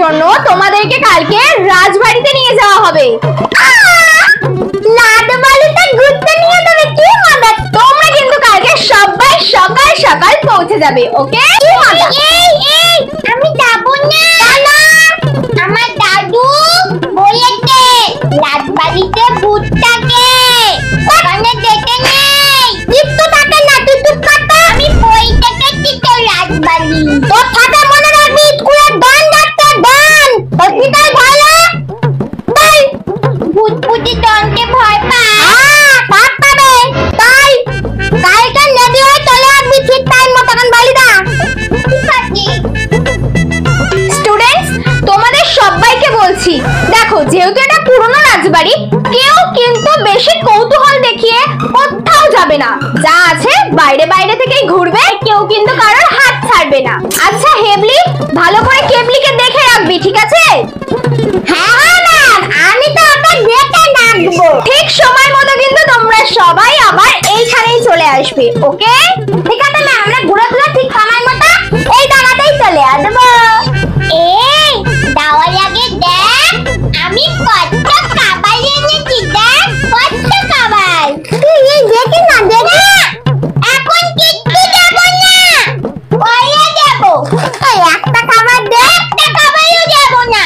জন্য তোমাদেরকে কালকে রাজবাড়িতে নিয়ে যাওয়া হবে। রাজবাড়িতে ঘুরতে নিয়ে যাবে? কি মজা! তোমরা কিন্তু কালকে সবাই সকাল সকাল পৌঁছে যাবে, ওকে? আমি যাব না। আমার দাদু বলেছে রাজবাড়িতে ভূত থাকে, ওখানে যেতে নেই। কিন্তু থাকে না, তুই চুপ কর। আমি বই দেখেছি তো রাজবাড়ি। তোর থাকে মনে রাখবি, স্কুলের গান ডাকতে গান। হসপিটাল ভালো তাই ভূত ভূতি ডনকে ভয় পায়। পাপ পাবে তাই কালকে রেডি হয়ে চলে আসবি ঠিক টাইম মতো। এখন বাড়ি দা। ঠিক আছে স্টুডেন্টস, তোমাদের সবাইকে বলছি, দেখো যেহেতু এটা পুরনো রাজবাড়ি, কেউ কিন্তু বেশি কৌতূহল দেখিয়ে কোথাও যাবে না। যা আছে বাইরে বাইরে থেকেই ঘুরবে, কেউ কিন্তু কারোর হাত ছাড়বে না। আচ্ছা হেবলি, ভালো করে কেবলিকে দেখে রাখবি, ঠিক আছে? হ্যাঁ হ্যাঁ ম্যাম, আমি তো ওটা দেখে রাখবো। ঠিক সময় মতো কিন্তু তোমরা সবাই আবার এইখানেই চলে আসবে, ওকে? ঠিক আছে ম্যাম, আমরা ঘুরে ঘুরে ঠিক সময় মতো এই জায়গাতেই চলে আসবো। এই যাওয়ার আগে দেখ আমি কত খাবার এনেছি। দেখ কত খাবার। তুই দেখি না, দেখি এখন কিচ্ছু দেবো না, পরে দেবো। একটা খাবার দে। একটা খাবারও দেবো না,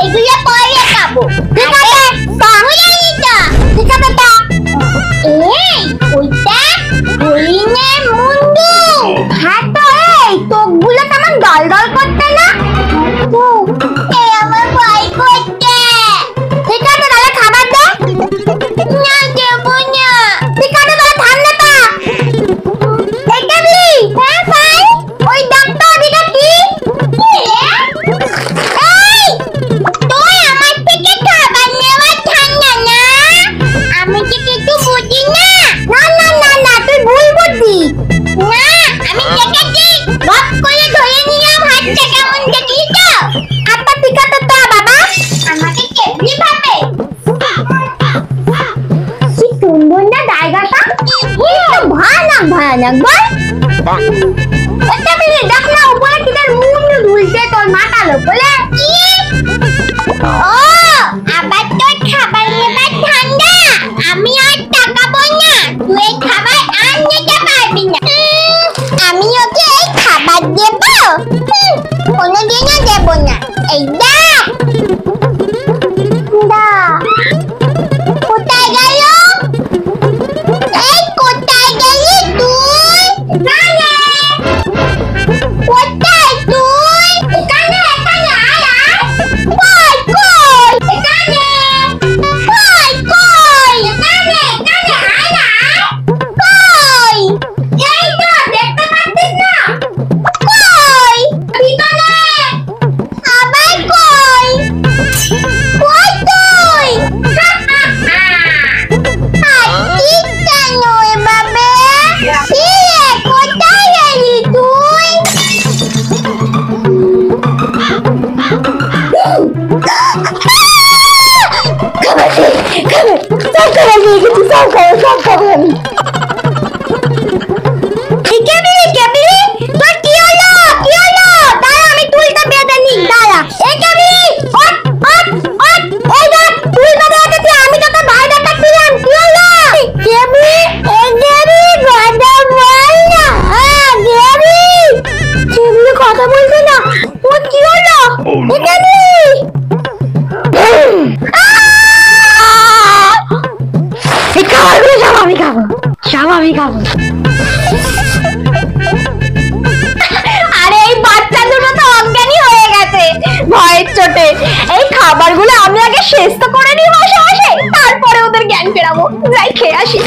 এগুলো পরে খাবো। ঠিক আছে ঠিক আছে তা। এই ওইটা হরিণের মুন্ডু। হ্যাঁ তো এই তোগুলো কেমন দল দল করতে না? এই আমার ভয় করছে। ঠিক আছে তাহলে খাবার দে। না দেবো না। ঠিক আছে তাহলে ঠান্ডা তা। এই কেবলি। হ্যাঁ ভাই, ওই ডাক্তার ওদিকে কি? এই তুই আমার থেকে খাবার নেওয়ার ঠান্ডা না? আমি কি কিছু বুঝি না? না না না না, তুই ভুল বুঝি। না আমি দেখেছি, গপ করে ধরে নিলাম হাতটা, কেমন দেখলি তো? আচ্ছা ঠিক আছে তো বাবা, আমাকে কেবলি ভাবে। কি সুন্দর না জায়গাটা, ভয়ানক ভয়ানক বল। এটা মিলে দেখ না, উপরে কিদের মুন্ডু ঝুলছে তোর মাথার উপরে। কি? ও আবার তোর খাবার নেবার ঠান্ডা। আমি আর তাকাবো না, তুই এই খাবার আর নিতে পারবি না। আমি ওকে এই খাবার দেবো? কোনোদিনও দেবো না। এই দেখ কোথায় গেল? এই কোথায় গেলি তুই? কোথায় তুই? এখানে এখানে আয় আয়। কই কই? এখানে। কই কই? এখানে এখানে আয় আয়। কই? এই তো দেখতে পাচ্ছিস না? কই? ভিতরে। আবার কই? কই তুই? আসছিস কেন এভাবে? কি রে, কোথায় গেলি তুই? কথা বলবে না, ও কি হলো? এই খাবারগুলো সব আমি খাবো, সব আমি খাবো। আরে এই বাচ্চা দুটো তো অজ্ঞানী হয়ে গেছে ভয়ের চোটে। এই খাবারগুলো আমি আগে শেষ তো করে নিই বসে বসে, তারপরে ওদের জ্ঞান ফেরাবো। যাই খেয়ে আসি।